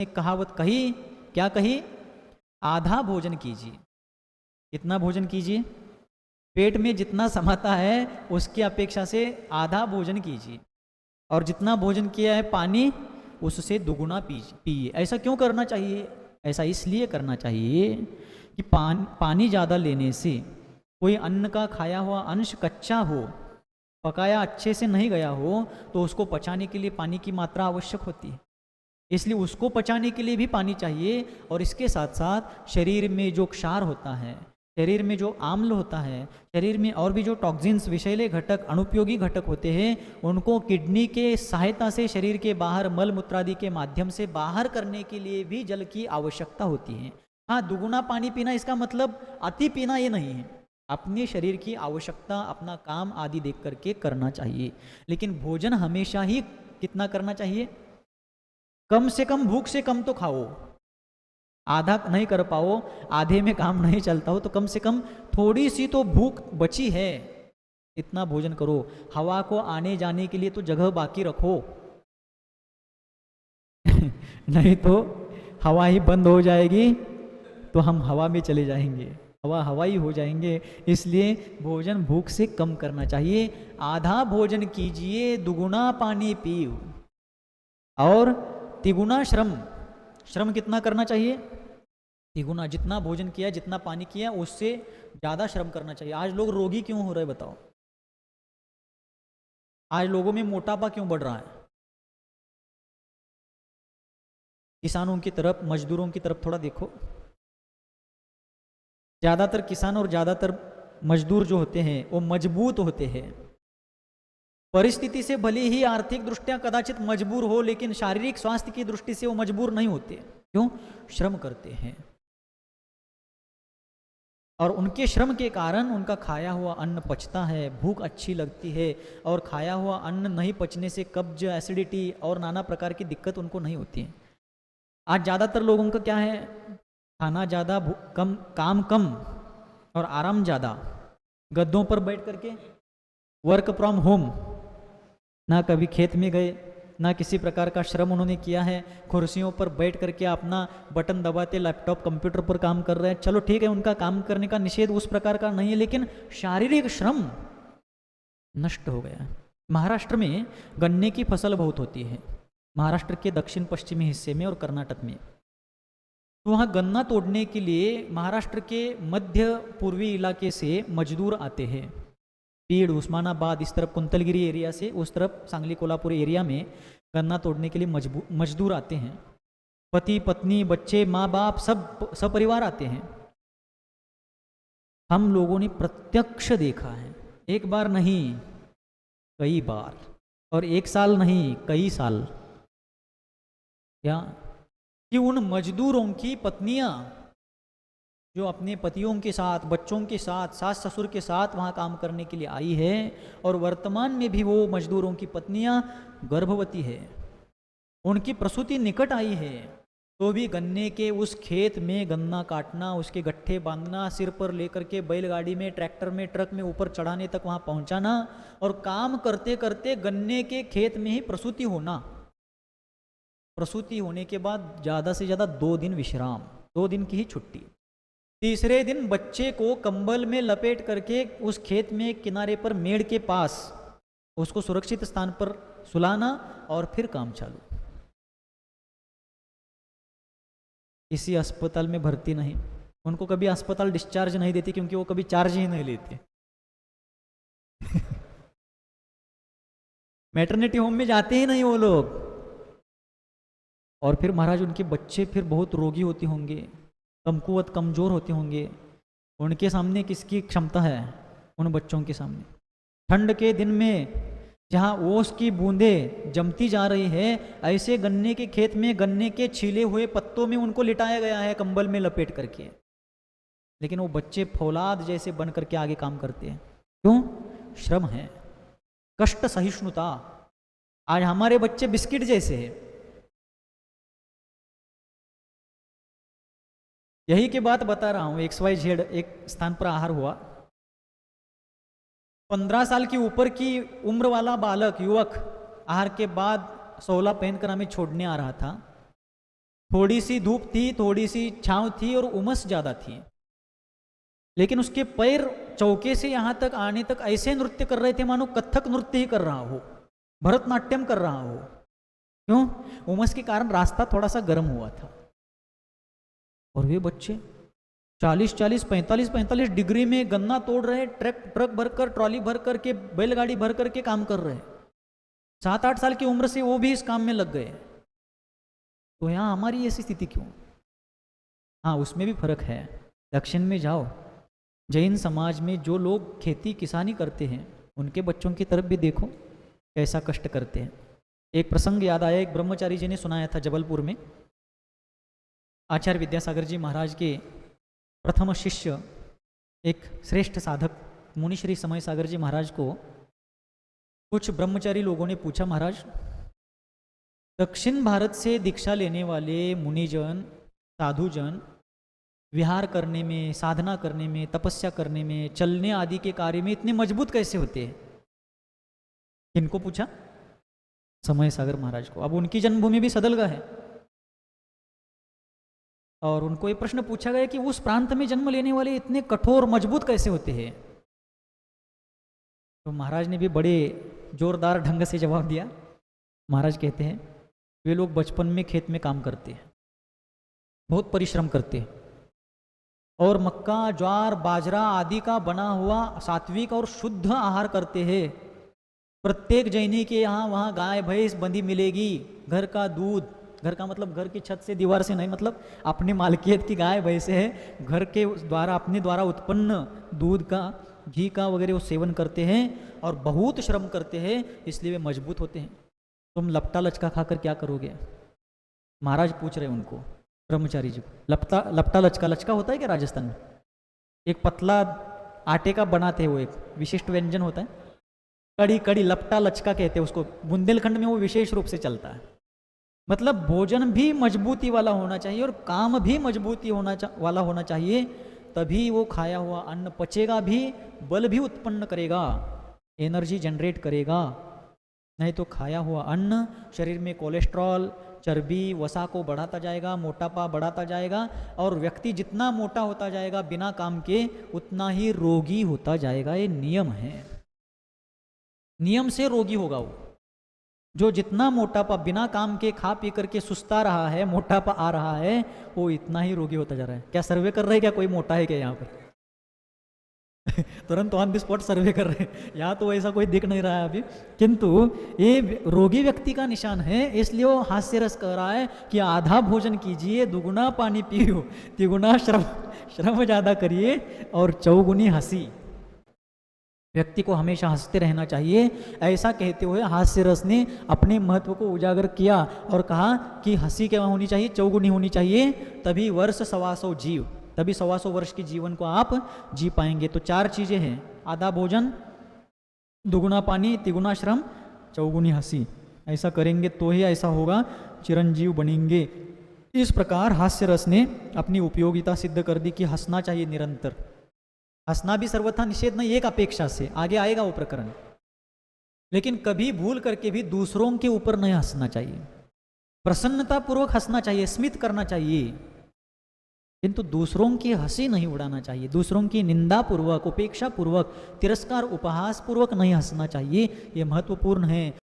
एक कहावत कही, क्या कही? आधा भोजन कीजिए। कितना भोजन कीजिए? पेट में जितना समाता है उसकी अपेक्षा से आधा भोजन कीजिए, और जितना भोजन किया है पानी उससे दुगुना पिए। ऐसा क्यों करना चाहिए? ऐसा इसलिए करना चाहिए कि पानी ज़्यादा लेने से कोई अन्न का खाया हुआ अंश कच्चा हो, पकाया अच्छे से नहीं गया हो, तो उसको पचाने के लिए पानी की मात्रा आवश्यक होती है। इसलिए उसको पचाने के लिए भी पानी चाहिए। और इसके साथ साथ शरीर में जो क्षार होता है, शरीर में जो आम्ल होता है, शरीर में और भी जो टॉक्सिन्स, विषैले घटक, अनुपयोगी घटक होते हैं, उनको किडनी के सहायता से शरीर के बाहर मल मूत्रादि के माध्यम से बाहर करने के लिए भी जल की आवश्यकता होती है। हाँ, दुगुना पानी पीना इसका मतलब अति पीना ये नहीं है। अपने शरीर की आवश्यकता, अपना काम आदि देख करके करना चाहिए। लेकिन भोजन हमेशा ही कितना करना चाहिए? कम से कम, भूख से कम तो खाओ। आधा नहीं कर पाओ, आधे में काम नहीं चलता हो, तो कम से कम थोड़ी सी तो भूख बची है, इतना भोजन करो। हवा को आने जाने के लिए तो जगह बाकी रखो नहीं तो हवा ही बंद हो जाएगी तो हम हवा में चले जाएंगे, हवा ही हो जाएंगे। इसलिए भोजन भूख से कम करना चाहिए। आधा भोजन कीजिए, दुगुना पानी पियो, और तिगुना श्रम। श्रम कितना करना चाहिए? तिगुना। जितना भोजन किया, जितना पानी किया, उससे ज़्यादा श्रम करना चाहिए। आज लोग रोगी क्यों हो रहे बताओ? आज लोगों में मोटापा क्यों बढ़ रहा है? किसानों की तरफ, मजदूरों की तरफ थोड़ा देखो। ज़्यादातर किसान और ज़्यादातर मजदूर जो होते हैं वो मजबूत होते हैं। परिस्थिति से भले ही आर्थिक दृष्टिया कदाचित मजबूर हो, लेकिन शारीरिक स्वास्थ्य की दृष्टि से वो मजबूर नहीं होते। क्यों? श्रम करते हैं, और उनके श्रम के कारण उनका खाया हुआ अन्न पचता है, भूख अच्छी लगती है, और खाया हुआ अन्न नहीं पचने से कब्ज, एसिडिटी और नाना प्रकार की दिक्कत उनको नहीं होती है। आज ज़्यादातर लोगों का क्या है? खाना ज़्यादा, कम, काम कम और आराम ज़्यादा। गद्दों पर बैठ करके वर्क फ्रॉम होम, ना कभी खेत में गए, ना किसी प्रकार का श्रम उन्होंने किया है। कुर्सियों पर बैठ करके अपना बटन दबाते, लैपटॉप, कंप्यूटर पर काम कर रहे हैं। चलो ठीक है, उनका काम करने का निषेध उस प्रकार का नहीं है, लेकिन शारीरिक श्रम नष्ट हो गया। महाराष्ट्र में गन्ने की फसल बहुत होती है, महाराष्ट्र के दक्षिण पश्चिमी हिस्से में और कर्नाटक में। तो वहाँ गन्ना तोड़ने के लिए महाराष्ट्र के मध्य पूर्वी इलाके से मजदूर आते हैं। बीड, उस्मानाबाद, इस तरफ कुंतलगिरी एरिया से उस तरफ सांगली कोल्हापुर एरिया में गन्ना तोड़ने के लिए मजदूर आते हैं। पति पत्नी, बच्चे, माँ बाप, सब सपरिवार आते हैं। हम लोगों ने प्रत्यक्ष देखा है, एक बार नहीं कई बार, और एक साल नहीं कई साल, क्या कि उन मजदूरों की पत्नियां जो अपने पतियों के साथ, बच्चों के साथ, सास ससुर के साथ वहाँ काम करने के लिए आई है, और वर्तमान में भी वो मजदूरों की पत्नियां गर्भवती है, उनकी प्रसूति निकट आई है, तो भी गन्ने के उस खेत में गन्ना काटना, उसके गट्ठे बांधना, सिर पर लेकर के बैलगाड़ी में, ट्रैक्टर में, ट्रक में ऊपर चढ़ाने तक वहाँ पहुँचाना, और काम करते करते गन्ने के खेत में ही प्रसूति होना। प्रसूति होने के बाद ज़्यादा से ज़्यादा 2 दिन विश्राम, 2 दिन की ही छुट्टी। तीसरे दिन बच्चे को कंबल में लपेट करके उस खेत में किनारे पर मेड़ के पास उसको सुरक्षित स्थान पर सुलाना, और फिर काम चालू। किसी अस्पताल में भर्ती नहीं, उनको कभी अस्पताल डिस्चार्ज नहीं देती, क्योंकि वो कभी चार्ज ही नहीं लेते मैटरनिटी होम में जाते ही नहीं वो लोग। और फिर महाराज उनके बच्चे फिर बहुत रोगी होते होंगे, कमकुवत, कमजोर होते होंगे, उनके सामने किसकी क्षमता है? उन बच्चों के सामने। ठंड के दिन में जहाँ ओस की बूंदें जमती जा रही है, ऐसे गन्ने के खेत में गन्ने के छीले हुए पत्तों में उनको लिटाया गया है कंबल में लपेट करके, लेकिन वो बच्चे फौलाद जैसे बन करके आगे काम करते हैं। क्यों? श्रम है, कष्ट सहिष्णुता। आज हमारे बच्चे बिस्किट जैसे हैं। यही की बात बता रहा हूँ। XYZ एक स्थान पर आहार हुआ, 15 साल की ऊपर की उम्र वाला बालक, युवक, आहार के बाद 16 पहनकर हमें छोड़ने आ रहा था। थोड़ी सी धूप थी, थोड़ी सी छांव थी और उमस ज़्यादा थी, लेकिन उसके पैर चौके से यहाँ तक आने तक ऐसे नृत्य कर रहे थे मानो कथक नृत्य ही कर रहा हो, भरतनाट्यम कर रहा हो। क्यों? उमस के कारण रास्ता थोड़ा सा गर्म हुआ था। और वे बच्चे 40-40, 45-45 डिग्री में गन्ना तोड़ रहे, ट्रक भरकर, ट्रॉली भर करके, बैलगाड़ी भर करके काम कर रहे। 7-8 साल की उम्र से वो भी इस काम में लग गए। तो यहाँ हमारी ऐसी स्थिति क्यों? हाँ, उसमें भी फर्क है। दक्षिण में जाओ, जैन समाज में जो लोग खेती किसानी करते हैं उनके बच्चों की तरफ भी देखो कैसा कष्ट करते हैं। एक प्रसंग याद आया, एक ब्रह्मचारी जी ने सुनाया था जबलपुर में। आचार्य विद्यासागर जी महाराज के प्रथम शिष्य, एक श्रेष्ठ साधक मुनिश्री समय सागर जी महाराज को कुछ ब्रह्मचारी लोगों ने पूछा, महाराज दक्षिण भारत से दीक्षा लेने वाले मुनिजन, साधुजन विहार करने में, साधना करने में, तपस्या करने में, चलने आदि के कार्य में इतने मजबूत कैसे होते हैं? किनको पूछा? समय सागर महाराज को। अब उनकी जन्मभूमि भी सदलगा है और उनको ये प्रश्न पूछा गया कि उस प्रांत में जन्म लेने वाले इतने कठोर मजबूत कैसे होते हैं? तो महाराज ने भी बड़े जोरदार ढंग से जवाब दिया। महाराज कहते हैं वे लोग बचपन में खेत में काम करते हैं, बहुत परिश्रम करते हैं और मक्का, ज्वार, बाजरा आदि का बना हुआ सात्विक और शुद्ध आहार करते हैं। प्रत्येक जैनी के यहाँ वहाँ गाय भैंस बंधी मिलेगी, घर का दूध, घर का मतलब घर की छत से दीवार से नहीं, मतलब अपनी मालकियत की गाय भैंस है, घर के द्वारा अपने द्वारा उत्पन्न दूध का, घी का वगैरह वो सेवन करते हैं और बहुत श्रम करते हैं, इसलिए वे मजबूत होते हैं। तुम लपटा लचका खाकर क्या करोगे? महाराज पूछ रहे उनको, ब्रह्मचारी जी को। लपटा लचका, लचका होता है क्या राजस्थान में? एक पतला आटे का बनाते हैं, वो एक विशिष्ट व्यंजन होता है। कड़ी लपटा लचका कहते हैं उसको, बुंदेलखंड में वो विशेष रूप से चलता है। मतलब भोजन भी मजबूती वाला होना चाहिए और काम भी मजबूती वाला होना चाहिए, तभी वो खाया हुआ अन्न पचेगा भी, बल भी उत्पन्न करेगा, एनर्जी जनरेट करेगा। नहीं तो खाया हुआ अन्न शरीर में कोलेस्ट्रॉल, चर्बी, वसा को बढ़ाता जाएगा, मोटापा बढ़ाता जाएगा और व्यक्ति जितना मोटा होता जाएगा बिना काम के उतना ही रोगी होता जाएगा। ये नियम है, नियम से रोगी होगा वो। जो जितना मोटापा बिना काम के खा पी करके सुस्ता रहा है, मोटापा आ रहा है, वो इतना ही रोगी होता जा रहा है। क्या सर्वे कर रहे हैं क्या कोई मोटा है क्या यहाँ पर? तुरंत ऑन द स्पॉट सर्वे कर रहे हैं। यहाँ तो ऐसा कोई दिख नहीं रहा है अभी, किंतु ये रोगी व्यक्ति का निशान है। इसलिए वो हास्य रस कह रहा है कि आधा भोजन कीजिए, दुगुना पानी पियो, तिगुना श्रम ज़्यादा करिए और चौगुनी हंसी। व्यक्ति को हमेशा हंसते रहना चाहिए। ऐसा कहते हुए हास्य रस ने अपने महत्व को उजागर किया और कहा कि हंसी क्या होनी चाहिए? चौगुनी होनी चाहिए, तभी वर्ष 125 जीव, तभी 125 वर्ष के जीवन को आप जी पाएंगे। तो 4 चीज़ें हैं, आधा भोजन, दुगुना पानी, तिगुना श्रम, चौगुनी हंसी। ऐसा करेंगे तो ही ऐसा होगा, चिरंजीव बनेंगे। इस प्रकार हास्य रस ने अपनी उपयोगिता सिद्ध कर दी कि हंसना चाहिए निरंतर। हंसना भी सर्वथा निषेध नहीं, एक अपेक्षा से, आगे आएगा वो प्रकरण। लेकिन कभी भूल करके भी दूसरों के ऊपर नहीं हंसना चाहिए। प्रसन्नता पूर्वक हंसना चाहिए, स्मित करना चाहिए, किंतु दूसरों की हंसी नहीं उड़ाना चाहिए। दूसरों की निंदा पूर्वक, उपेक्षा पूर्वक, तिरस्कार, उपहास पूर्वक नहीं हंसना चाहिए। ये महत्वपूर्ण है।